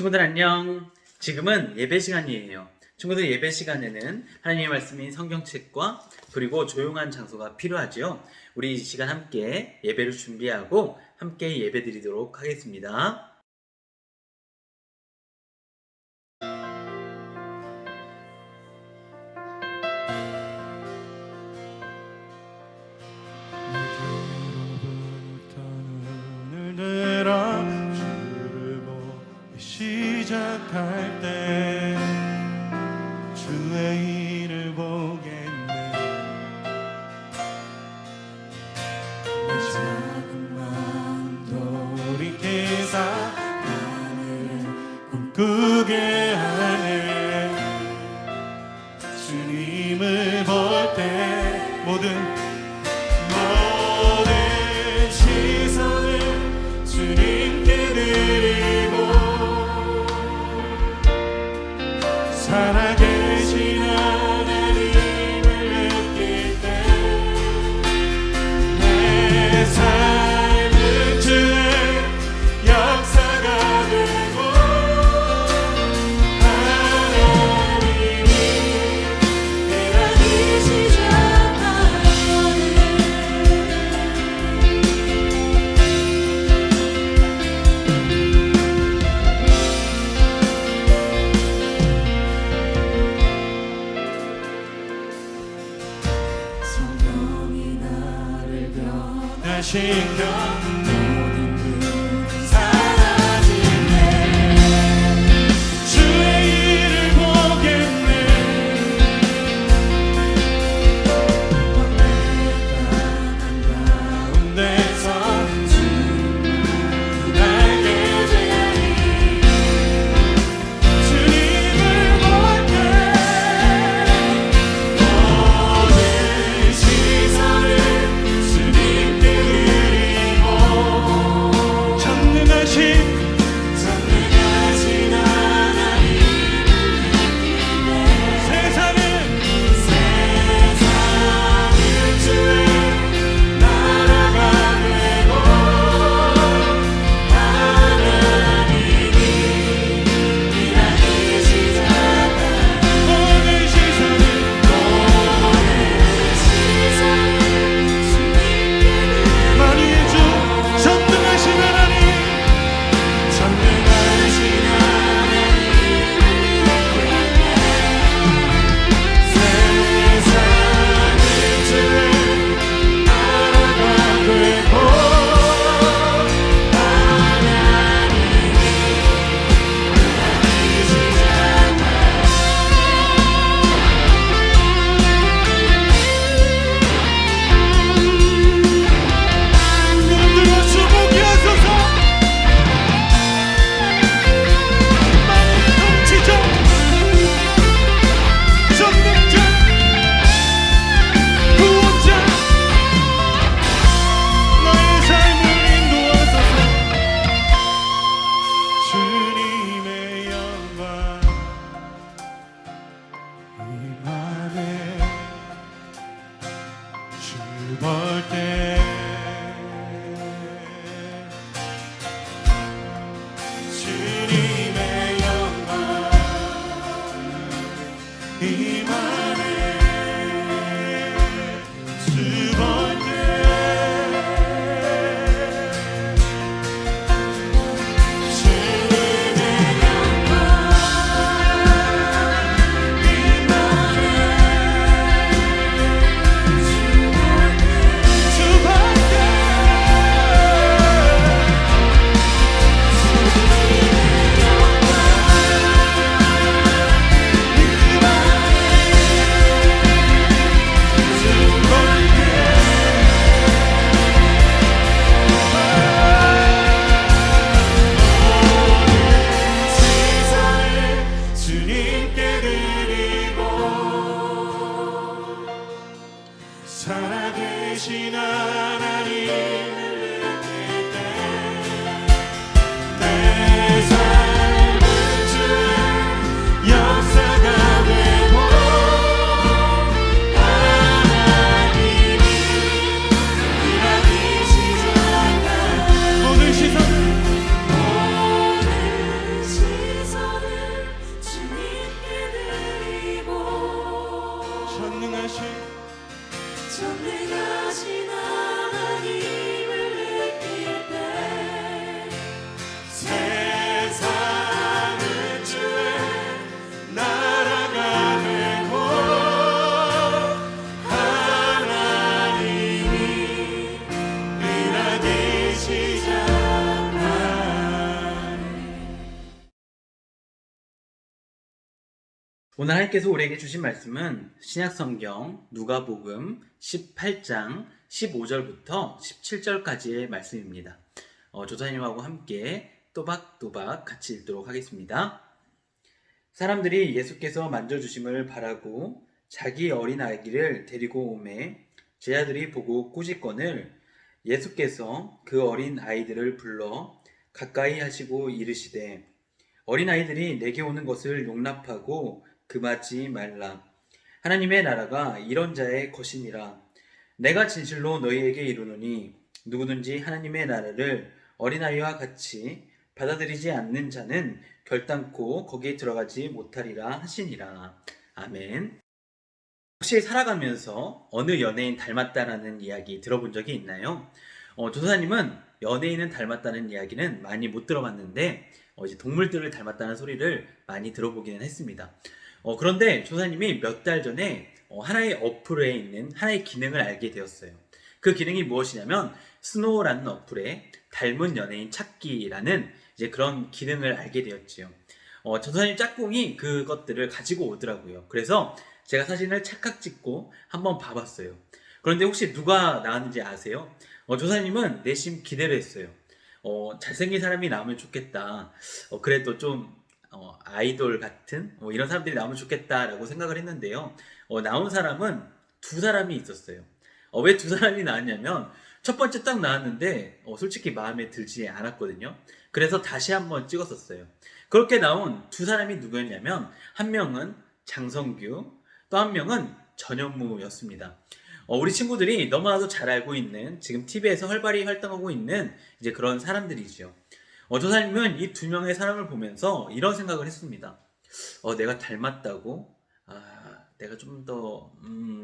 친구들 안녕. 지금은 예배 시간이에요. 친구들, 예배 시간에는 하나님의 말씀인 성경책과 그리고 조용한 장소가 필요하지요. 우리 이 시간 함께 예배를 준비하고 함께 예배 드리도록 하겠습니다. 시작할 때 주의 일을 보겠네. 내 작은 마음 돌이켜서 하늘을 꿈꾸게 하네. 주님을 볼 때 모든 시선을 주님께 드리고 살아계신 하나님을 느낄 때 내 삶은 주의 역사가 되고 하나님이 일하기 시작하거든. 성령이 나를 변화시켜 모든 그 사라지네. 주의 일을 보겠네. 내가 가운데서 주님을 알게 되리. 주님을 볼 때 모든 시선을 주님께 드리고 전능하신 하나님을 느끼네. 세상은 주의 나라가 되고 하나님이 일하기 시작한 모든 시선을 만유의 주 전능하신 하나님, 전능하신 하나님을 느끼네. 세상은 주의 나라가 되고 하나님이 일하기 시작한 여러분들과 수복이 하소서. 만일 통치자 전능자 구원자 나의 삶을 인도하소서. 주님의 영광 임하네. 주 볼 때 주님의 영광 임하네. 주 볼 때 주님의 영광 임하네. 주 볼 때 주님께 드리고 살아계신 하나님을 느낄 때 내 삶은 주의 역사가 되고 하나님이 일하기 시작한 모든 시선 오늘 하나님께서 우리에게 주신 말씀은 신약성경 누가복음 18장 15절부터 17절까지의 말씀입니다. 조사님하고 함께 또박또박 같이 읽도록 하겠습니다. 사람들이 예수께서 만져주심을 바라고 자기 어린 아기를 데리고 오매 제자들이 보고 꾸짖거늘 예수께서 그 어린 아이들을 불러 가까이 하시고 이르시되 어린 아이들이 내게 오는 것을 용납하고 금하지 말라. 하나님의 나라가 이런 자의 것이니라. 내가 진실로 너희에게 이르노니 누구든지 하나님의 나라를 어린아이와 같이 받아들이지 않는 자는 결단코 거기에 들어가지 못하리라 하시니라. 아멘. 혹시 살아가면서 어느 연예인 닮았다라는 이야기 들어본 적이 있나요? 조사님은 연예인은 닮았다는 이야기는 많이 못 들어봤는데 이제 동물들을 닮았다는 소리를 많이 들어보기는 했습니다. 그런데 조사님이 몇 달 전에 하나의 어플에 있는 하나의 기능을 알게 되었어요. 그 기능이 무엇이냐면 스노우라는 어플에 닮은 연예인 찾기라는 이제 그런 기능을 알게 되었지요. 조사님 짝꿍이 그것들을 가지고 오더라고요. 그래서 제가 사진을 찰칵 찍고 한번 봐봤어요. 그런데 혹시 누가 나왔는지 아세요? 조사님은 내심 기대를 했어요. 잘생긴 사람이 나오면 좋겠다. 그래도 좀 아이돌 같은 이런 사람들이 나오면 좋겠다라고 생각을 했는데요. 나온 사람은 두 사람이 있었어요. 왜 두 사람이 나왔냐면 첫 번째 딱 나왔는데 솔직히 마음에 들지 않았거든요. 그래서 다시 한번 찍었었어요. 그렇게 나온 두 사람이 누구였냐면 한 명은 장성규, 또 한 명은 전현무였습니다. 우리 친구들이 너무나도 잘 알고 있는 지금 TV에서 활발히 활동하고 있는 이제 그런 사람들이죠. 조사님은 이 두 명의 사람을 보면서 이런 생각을 했습니다. 내가 닮았다고? 내가 좀 더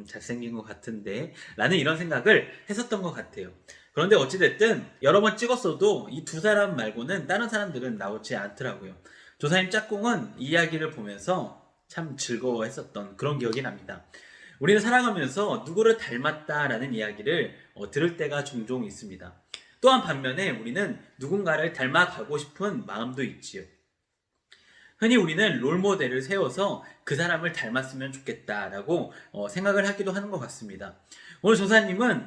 잘생긴 것 같은데 라는 이런 생각을 했었던 것 같아요. 그런데 어찌됐든 여러 번 찍었어도 이 두 사람 말고는 다른 사람들은 나오지 않더라고요. 조사님 짝꿍은 이 이야기를 보면서 참 즐거워했었던 그런 기억이 납니다. 우리는 살아가면서 누구를 닮았다라는 이야기를 들을 때가 종종 있습니다. 또한 반면에 우리는 누군가를 닮아가고 싶은 마음도 있지요. 흔히 우리는 롤모델을 세워서 그 사람을 닮았으면 좋겠다라고 생각을 하기도 하는 것 같습니다. 오늘 조사님은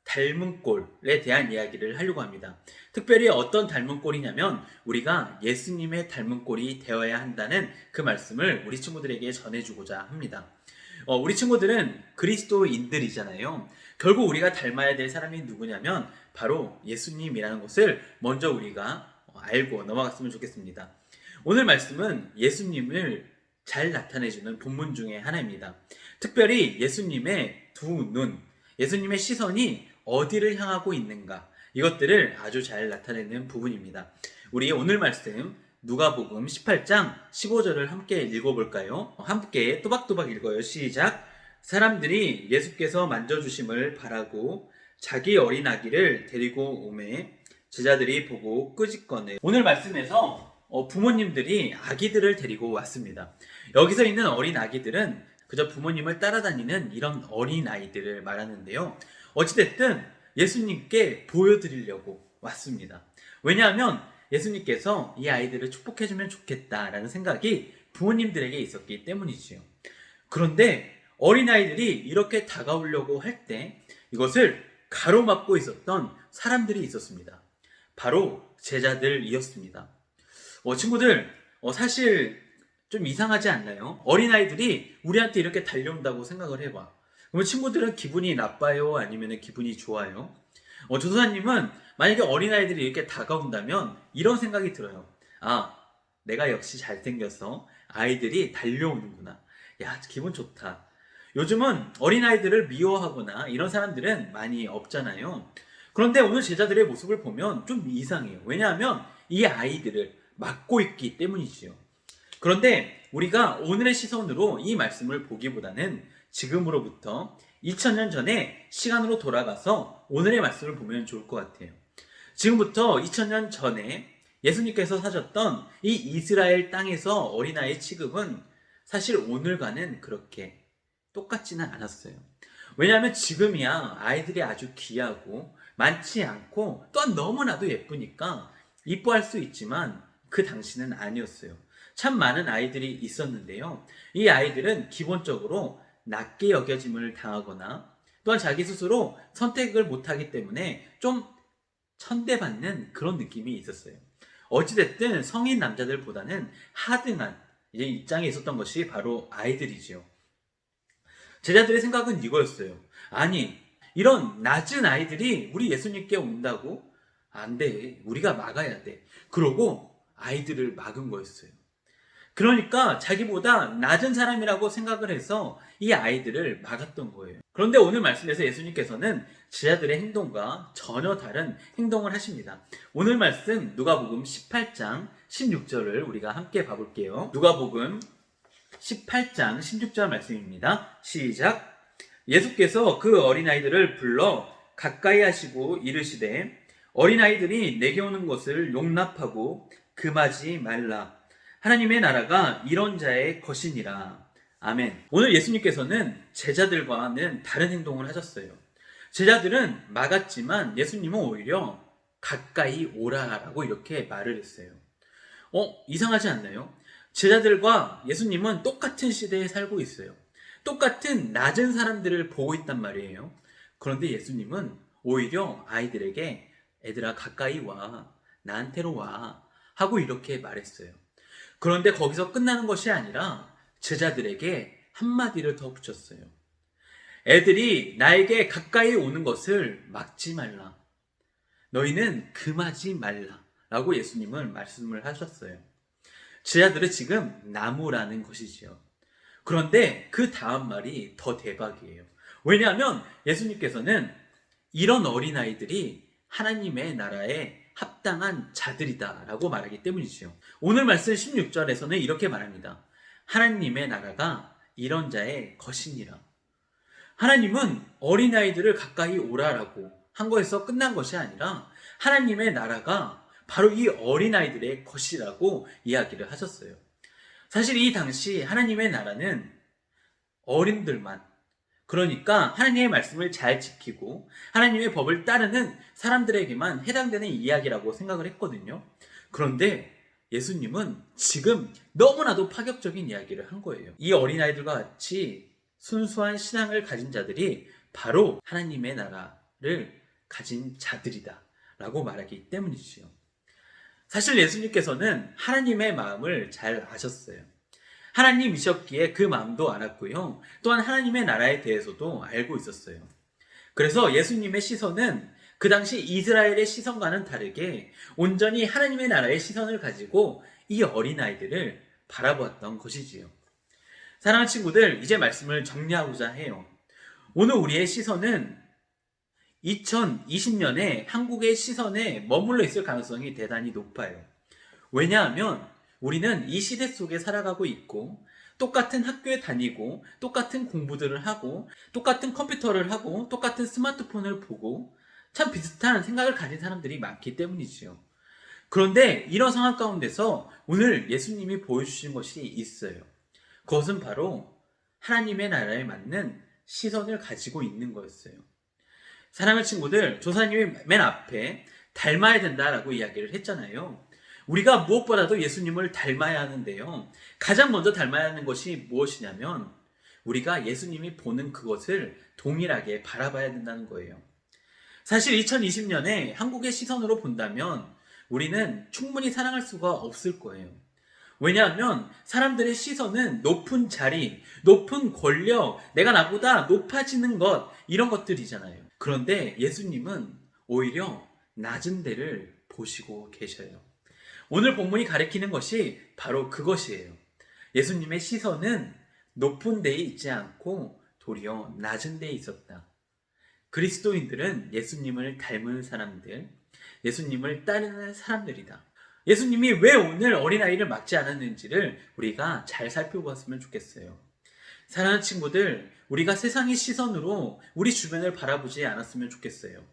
닮은 꼴에 대한 이야기를 하려고 합니다. 특별히 어떤 닮은 꼴이냐면 우리가 예수님의 닮은 꼴이 되어야 한다는 그 말씀을 우리 친구들에게 전해주고자 합니다. 우리 친구들은 그리스도인들이잖아요. 결국 우리가 닮아야 될 사람이 누구냐면 바로 예수님이라는 것을 먼저 우리가 알고 넘어갔으면 좋겠습니다. 오늘 말씀은 예수님을 잘 나타내주는 본문 중에 하나입니다. 특별히 예수님의 두 눈, 예수님의 시선이 어디를 향하고 있는가, 이것들을 아주 잘 나타내는 부분입니다. 우리 오늘 말씀 누가복음 18장 15절을 함께 읽어볼까요? 함께 또박또박 읽어요. 시작! 사람들이 예수께서 만져주심을 바라고 자기 어린 아기를 데리고 오매 제자들이 보고 끄집거늘. 오늘 말씀에서 부모님들이 아기들을 데리고 왔습니다. 여기서 있는 어린 아기들은 그저 부모님을 따라다니는 이런 어린 아이들을 말하는데요. 어찌됐든 예수님께 보여드리려고 왔습니다. 왜냐하면 예수님께서 이 아이들을 축복해주면 좋겠다라는 생각이 부모님들에게 있었기 때문이지요. 그런데 어린아이들이 이렇게 다가오려고 할 때 이것을 가로막고 있었던 사람들이 있었습니다. 바로 제자들이었습니다. 친구들, 사실 좀 이상하지 않나요? 어린아이들이 우리한테 이렇게 달려온다고 생각을 해봐. 그러면 친구들은 기분이 나빠요? 아니면 기분이 좋아요? 조사님은 만약에 어린아이들이 이렇게 다가온다면 이런 생각이 들어요. 내가 역시 잘생겨서 아이들이 달려오는구나. 야, 기분 좋다. 요즘은 어린아이들을 미워하거나 이런 사람들은 많이 없잖아요. 그런데 오늘 제자들의 모습을 보면 좀 이상해요. 왜냐하면 이 아이들을 막고 있기 때문이지요. 그런데 우리가 오늘의 시선으로 이 말씀을 보기보다는 지금으로부터 2000년 전에 시간으로 돌아가서 오늘의 말씀을 보면 좋을 것 같아요. 지금부터 2000년 전에 예수님께서 사셨던 이 이스라엘 땅에서 어린아이 취급은 사실 오늘과는 그렇게 똑같지는 않았어요. 왜냐하면 지금이야 아이들이 아주 귀하고 많지 않고 또한 너무나도 예쁘니까 이뻐할 수 있지만 그 당시는 아니었어요. 참 많은 아이들이 있었는데요. 이 아이들은 기본적으로 낮게 여겨짐을 당하거나 또한 자기 스스로 선택을 못하기 때문에 좀 천대받는 그런 느낌이 있었어요. 어찌됐든 성인 남자들보다는 하등한 이제 입장에 있었던 것이 바로 아이들이지요. 제자들의 생각은 이거였어요. 아니, 이런 낮은 아이들이 우리 예수님께 온다고? 안 돼. 우리가 막아야 돼. 그러고 아이들을 막은 거였어요. 그러니까 자기보다 낮은 사람이라고 생각을 해서 이 아이들을 막았던 거예요. 그런데 오늘 말씀에서 예수님께서는 제자들의 행동과 전혀 다른 행동을 하십니다. 오늘 말씀 누가복음 18장 16절을 우리가 함께 봐볼게요. 누가복음 18장 16절 말씀입니다. 시작. 예수께서 그 어린아이들을 불러 가까이 하시고 이르시되 어린아이들이 내게 오는 것을 용납하고 금하지 말라. 하나님의 나라가 이런 자의 것이니라. 아멘. 오늘 예수님께서는 제자들과는 다른 행동을 하셨어요. 제자들은 막았지만 예수님은 오히려 가까이 오라라고 이렇게 말을 했어요. 이상하지 않나요? 제자들과 예수님은 똑같은 시대에 살고 있어요. 똑같은 낮은 사람들을 보고 있단 말이에요. 그런데 예수님은 오히려 아이들에게 애들아 가까이 와, 나한테로 와 하고 이렇게 말했어요. 그런데 거기서 끝나는 것이 아니라 제자들에게 한마디를 더 붙였어요. 애들이 나에게 가까이 오는 것을 막지 말라. 너희는 금하지 말라 라고 예수님은 말씀을 하셨어요. 제자들은 지금 나무라는 것이지요. 그런데 그 다음 말이 더 대박이에요. 왜냐하면 예수님께서는 이런 어린아이들이 하나님의 나라에 합당한 자들이다 라고 말하기 때문이지요. 오늘 말씀 16절에서는 이렇게 말합니다. 하나님의 나라가 이런 자의 것이니라. 하나님은 어린아이들을 가까이 오라라고 한 거에서 끝난 것이 아니라 하나님의 나라가 바로 이 어린아이들의 것이라고 이야기를 하셨어요. 사실 이 당시 하나님의 나라는 어린들만, 그러니까 하나님의 말씀을 잘 지키고 하나님의 법을 따르는 사람들에게만 해당되는 이야기라고 생각을 했거든요. 그런데 예수님은 지금 너무나도 파격적인 이야기를 한 거예요. 이 어린아이들과 같이 순수한 신앙을 가진 자들이 바로 하나님의 나라를 가진 자들이다 라고 말하기 때문이지요. 사실 예수님께서는 하나님의 마음을 잘 아셨어요. 하나님이셨기에 그 마음도 알았고요. 또한 하나님의 나라에 대해서도 알고 있었어요. 그래서 예수님의 시선은 그 당시 이스라엘의 시선과는 다르게 온전히 하나님의 나라의 시선을 가지고 이 어린아이들을 바라보았던 것이지요. 사랑하는 친구들, 이제 말씀을 정리하고자 해요. 오늘 우리의 시선은 2020년에 한국의 시선에 머물러 있을 가능성이 대단히 높아요. 왜냐하면 우리는 이 시대 속에 살아가고 있고 똑같은 학교에 다니고 똑같은 공부들을 하고 똑같은 컴퓨터를 하고 똑같은 스마트폰을 보고 참 비슷한 생각을 가진 사람들이 많기 때문이지요. 그런데 이런 상황 가운데서 오늘 예수님이 보여주신 것이 있어요. 그것은 바로 하나님의 나라에 맞는 시선을 가지고 있는 거였어요. 사랑하는 친구들, 조사님이 맨 앞에 닮아야 된다라고 이야기를 했잖아요. 우리가 무엇보다도 예수님을 닮아야 하는데요. 가장 먼저 닮아야 하는 것이 무엇이냐면 우리가 예수님이 보는 그것을 동일하게 바라봐야 된다는 거예요. 사실 2020년에 한국의 시선으로 본다면 우리는 충분히 사랑할 수가 없을 거예요. 왜냐하면 사람들의 시선은 높은 자리, 높은 권력, 내가 나보다 높아지는 것, 이런 것들이잖아요. 그런데 예수님은 오히려 낮은 데를 보시고 계셔요. 오늘 본문이 가리키는 것이 바로 그것이에요. 예수님의 시선은 높은 데에 있지 않고 도리어 낮은 데에 있었다. 그리스도인들은 예수님을 닮은 사람들, 예수님을 따르는 사람들이다. 예수님이 왜 오늘 어린아이를 막지 않았는지를 우리가 잘 살펴보았으면 좋겠어요. 사랑하는 친구들, 우리가 세상의 시선으로 우리 주변을 바라보지 않았으면 좋겠어요.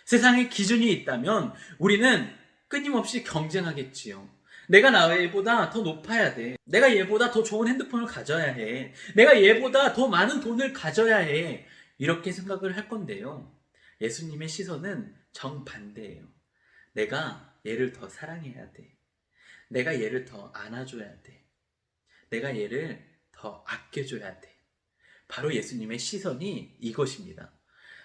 세상의 기준이 있다면 우리는 끊임없이 경쟁하겠지요. 내가 얘보다 더 높아야 돼. 내가 얘보다 더 좋은 핸드폰을 가져야 해. 내가 얘보다 더 많은 돈을 가져야 해. 이렇게 생각을 할 건데요. 예수님의 시선은 정반대예요. 내가 얘를 더 사랑해야 돼. 내가 얘를 더 안아줘야 돼. 내가 얘를 더 아껴줘야 돼. 바로 예수님의 시선이 이것입니다.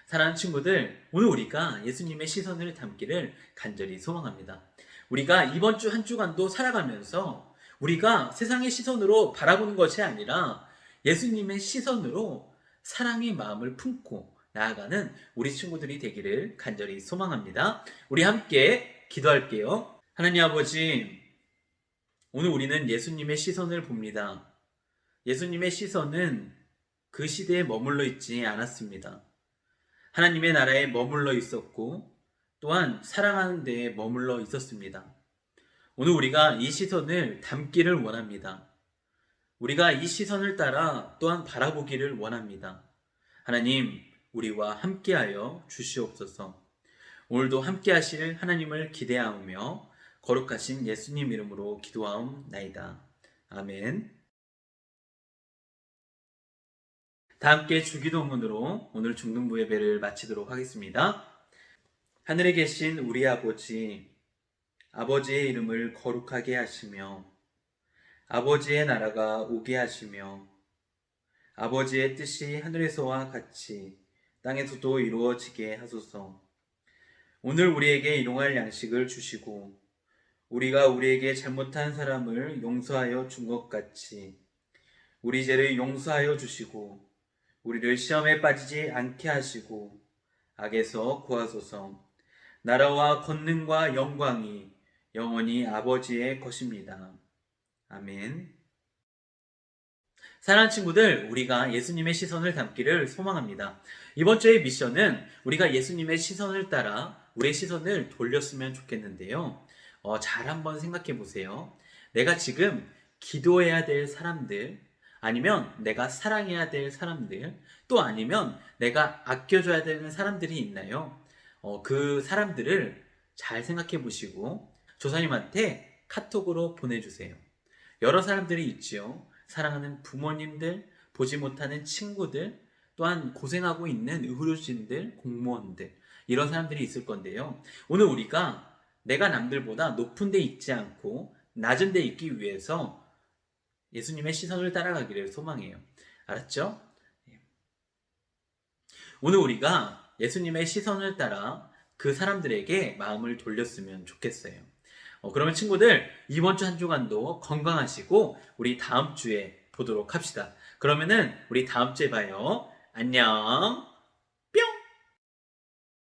사랑하는 친구들, 오늘 우리가 예수님의 시선을 담기를 간절히 소망합니다. 우리가 이번 주 한 주간도 살아가면서 우리가 세상의 시선으로 바라보는 것이 아니라 예수님의 시선으로 사랑의 마음을 품고 나아가는 우리 친구들이 되기를 간절히 소망합니다. 우리 함께 기도할게요. 하나님 아버지, 오늘 우리는 예수님의 시선을 봅니다. 예수님의 시선은 그 시대에 머물러 있지 않았습니다. 하나님의 나라에 머물러 있었고 또한 사랑하는 데에 머물러 있었습니다. 오늘 우리가 이 시선을 담기를 원합니다. 우리가 이 시선을 따라 또한 바라보기를 원합니다. 하나님, 우리와 함께하여 주시옵소서. 오늘도 함께하실 하나님을 기대하며 거룩하신 예수님 이름으로 기도하옵나이다. 아멘. 다 함께 주기도문으로 오늘 중등부 예배를 마치도록 하겠습니다. 하늘에 계신 우리 아버지, 아버지의 이름을 거룩하게 하시며 아버지의 나라가 오게 하시며 아버지의 뜻이 하늘에서와 같이 땅에서도 이루어지게 하소서. 오늘 우리에게 일용할 양식을 주시고 우리가 우리에게 잘못한 사람을 용서하여 준 것 같이 우리 죄를 용서하여 주시고 우리를 시험에 빠지지 않게 하시고 악에서 구하소서. 나라와 권능과 영광이 영원히 아버지의 것입니다. 아멘. 사랑하는 친구들, 우리가 예수님의 시선을 담기를 소망합니다. 이번 주의 미션은 우리가 예수님의 시선을 따라 우리의 시선을 돌렸으면 좋겠는데요. 잘 한번 생각해 보세요. 내가 지금 기도해야 될 사람들, 아니면 내가 사랑해야 될 사람들, 또 아니면 내가 아껴줘야 되는 사람들이 있나요? 그 사람들을 잘 생각해 보시고 조사님한테 카톡으로 보내주세요. 여러 사람들이 있지요. 사랑하는 부모님들, 보지 못하는 친구들, 또한 고생하고 있는 의료진들, 공무원들, 이런 사람들이 있을 건데요. 오늘 우리가 내가 남들보다 높은 데 있지 않고 낮은 데 있기 위해서 예수님의 시선을 따라가기를 소망해요. 알았죠? 오늘 우리가 예수님의 시선을 따라 그 사람들에게 마음을 돌렸으면 좋겠어요. 그러면 친구들, 이번 주 한 주간도 건강하시고 우리 다음 주에 보도록 합시다. 그러면은 우리 다음 주에 봐요. 안녕.